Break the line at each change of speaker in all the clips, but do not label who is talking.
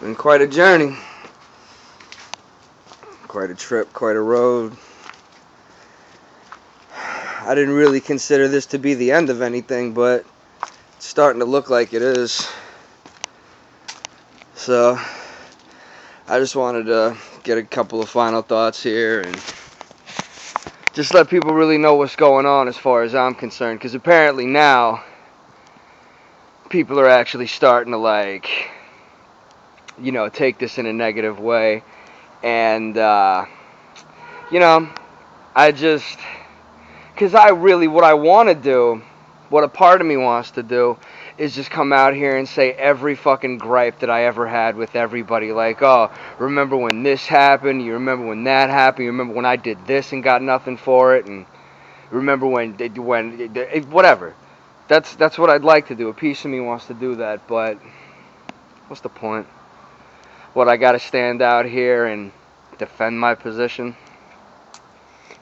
Been quite a journey, quite a trip, quite a road. I didn't really consider this to be the end of anything, but it's starting to look like it is. So, I just wanted to get a couple of final thoughts here and just let people really know what's going on as far as I'm concerned, because apparently now people are actually starting to take this in a negative way. And, because what I want to do, what a part of me wants to do, is just come out here and say every fucking gripe that I ever had with everybody. Like, oh, remember when this happened? You remember when that happened? You remember when I did this and got nothing for it? And remember whatever. That's what I'd like to do. A piece of me wants to do that, but what's the point? What, I gotta stand out here and defend my position?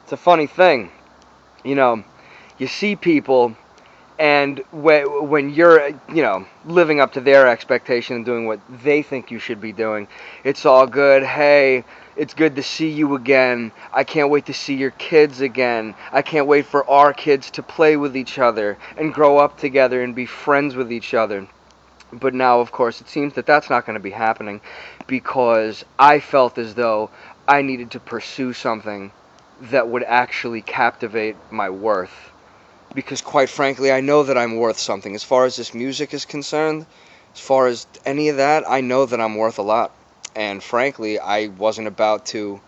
It's a funny thing. You see people, and when you're, living up to their expectation and doing what they think you should be doing, it's all good. Hey, it's good to see you again. I can't wait to see your kids again. I can't wait for our kids to play with each other and grow up together and be friends with each other. But now, of course, it seems that that's not going to be happening because I felt as though I needed to pursue something that would actually captivate my worth. Because quite frankly, I know that I'm worth something. As far as this music is concerned, as far as any of that, I know that I'm worth a lot. And frankly, I wasn't about to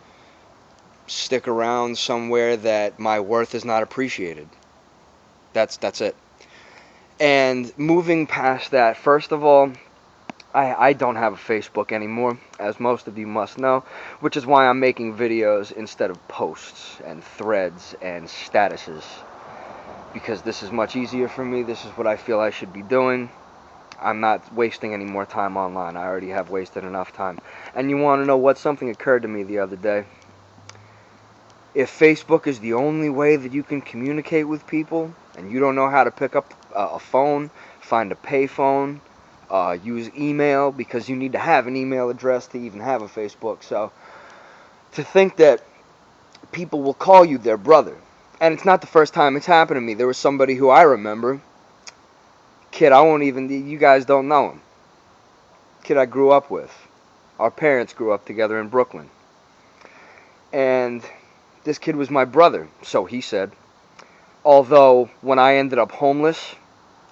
stick around somewhere that my worth is not appreciated. That's it. And moving past that, first of all, I don't have a Facebook anymore, as most of you must know, which is why I'm making videos instead of posts and threads and statuses. Because this is much easier for me. This is what I feel I should be doing. I'm not wasting any more time online. I already have wasted enough time. And you want to know what? Something occurred to me the other day. If Facebook is the only way that you can communicate with people, and you don't know how to pick up a phone, find a payphone, use email, because you need to have an email address to even have a Facebook. So, to think that people will call you their brother. And it's not the first time it's happened to me. There was somebody who I remember. Kid, you guys don't know him. Kid I grew up with. Our parents grew up together in Brooklyn. And this kid was my brother, so he said. Although, when I ended up homeless,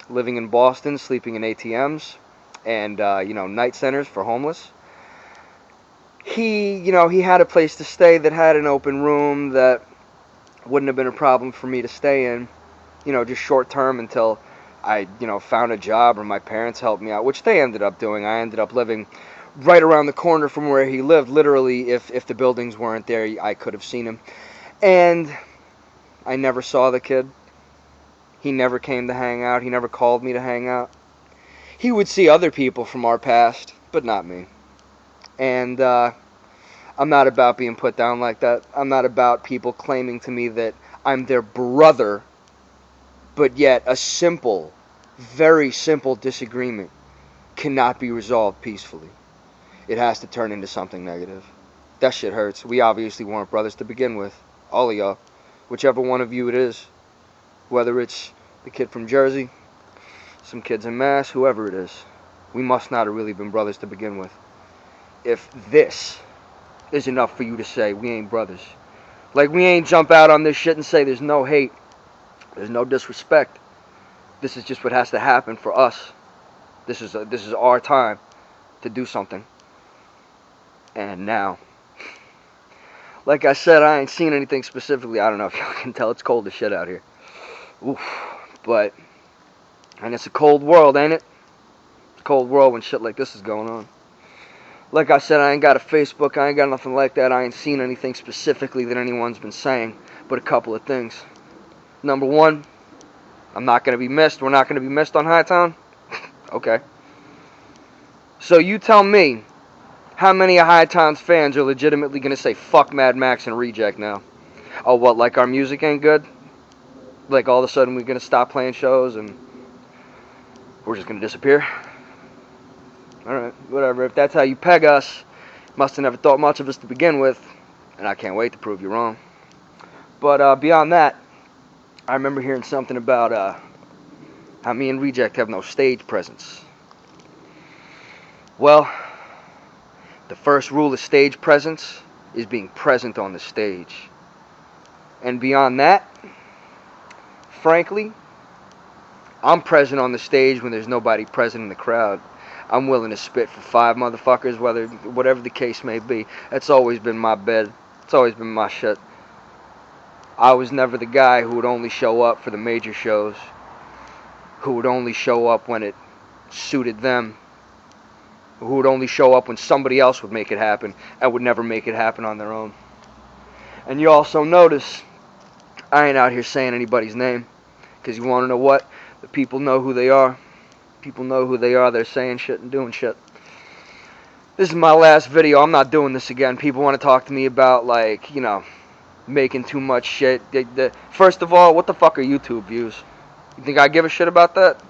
living in Boston, sleeping in ATMs, and, night centers for homeless, he had a place to stay that had an open room that wouldn't have been a problem for me to stay in, just short term until I, found a job or my parents helped me out, which they ended up doing. I ended up living right around the corner from where he lived. Literally, if the buildings weren't there, I could have seen him. And I never saw the kid. He never came to hang out. He never called me to hang out. He would see other people from our past, but not me. And I'm not about being put down like that. I'm not about people claiming to me that I'm their brother, but yet a simple, very simple disagreement cannot be resolved peacefully. It has to turn into something negative. That shit hurts. We obviously weren't brothers to begin with. All of y'all. Whichever one of you it is. Whether it's the kid from Jersey, some kids in Mass, whoever it is. We must not have really been brothers to begin with. If this is enough for you to say we ain't brothers. Like, we ain't jump out on this shit and say there's no hate. There's no disrespect. This is just what has to happen for us. This is our time to do something. And now, like I said, I ain't seen anything specifically. I don't know if y'all can tell. It's cold as shit out here. Oof. And it's a cold world, ain't it? It's a cold world when shit like this is going on. Like I said, I ain't got a Facebook. I ain't got nothing like that. I ain't seen anything specifically that anyone's been saying, but a couple of things. Number one, I'm not going to be missed. We're not going to be missed on Hightown? Okay. So you tell me, how many of Hightown's fans are legitimately going to say, fuck Mad Max and Reject now? Oh, what, like our music ain't good? Like all of a sudden we're going to stop playing shows and we're just going to disappear? Alright, whatever. If that's how you peg us, must have never thought much of us to begin with. And I can't wait to prove you wrong. But beyond that, I remember hearing something about how me and Reject have no stage presence. Well, the first rule of stage presence is being present on the stage. And beyond that, frankly, I'm present on the stage when there's nobody present in the crowd. I'm willing to spit for 5 motherfuckers, whatever the case may be. That's always been my bed. It's always been my shit. I was never the guy who would only show up for the major shows, who would only show up when it suited them, who would only show up when somebody else would make it happen and would never make it happen on their own. And you also notice I ain't out here saying anybody's name, because you want to know what? The people know who they are. People know who they are. They're saying shit and doing shit. This is my last video. I'm not doing this again. People want to talk to me about, like, you know, making too much shit. First of all, what the fuck are YouTube views? You think I give a shit about that?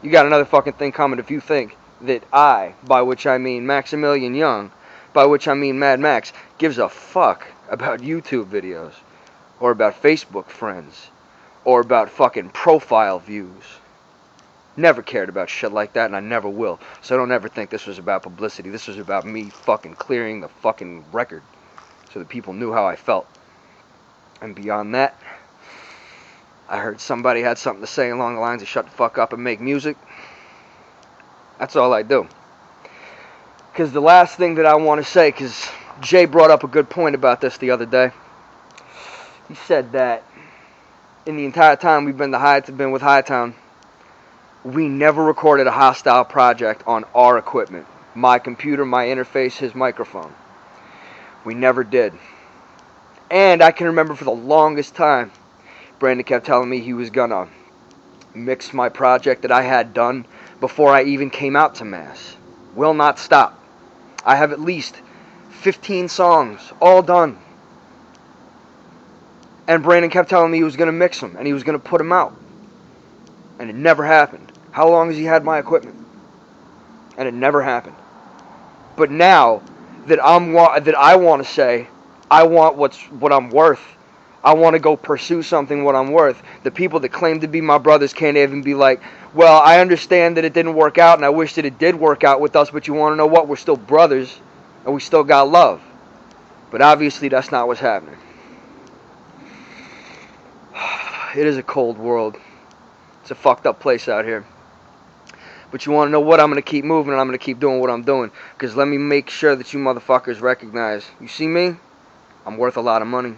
You got another fucking thing coming if you think that I, by which I mean Maximilian Young, by which I mean Mad Max, gives a fuck about YouTube videos, or about Facebook friends, or about fucking profile views. Never cared about shit like that, and I never will. So don't ever think this was about publicity. This was about me fucking clearing the fucking record so that people knew how I felt. And beyond that, I heard somebody had something to say along the lines of shut the fuck up and make music. That's all I do. Because the last thing that I want to say, because Jay brought up a good point about this the other day. He said that in the entire time we've been with Hightown, we never recorded a hostile project on our equipment. My computer, my interface, his microphone. We never did. And I can remember for the longest time, Brandon kept telling me he was gonna mix my project that I had done before I even came out to Mass. Will not stop. I have at least 15 songs, all done. And Brandon kept telling me he was gonna mix them, and he was gonna put them out. And it never happened. How long has he had my equipment? And it never happened. But now that I want to say, I want what I'm worth. I want to go pursue something what I'm worth. The people that claim to be my brothers can't even be like, well, I understand that it didn't work out, and I wish that it did work out with us, but you want to know what? We're still brothers, and we still got love. But obviously that's not what's happening. It is a cold world. It's a fucked up place out here. But you want to know what? I'm going to keep moving and I'm going to keep doing what I'm doing. Because let me make sure that you motherfuckers recognize. You see me? I'm worth a lot of money.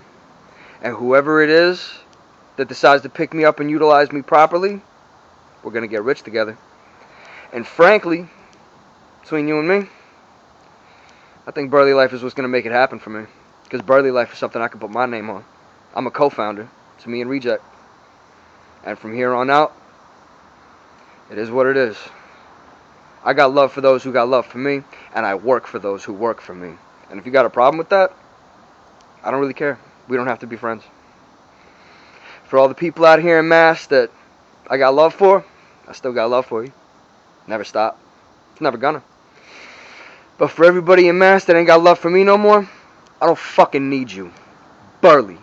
And whoever it is that decides to pick me up and utilize me properly, we're going to get rich together. And frankly, between you and me, I think Burley Life is what's going to make it happen for me. Because Burley Life is something I can put my name on. I'm a co-founder. It's me and Reject. And from here on out, it is what it is. I got love for those who got love for me, and I work for those who work for me. And if you got a problem with that, I don't really care. We don't have to be friends. For all the people out here in Mass that I got love for, I still got love for you. Never stop. It's never gonna. But for everybody in Mass that ain't got love for me no more, I don't fucking need you. Burley.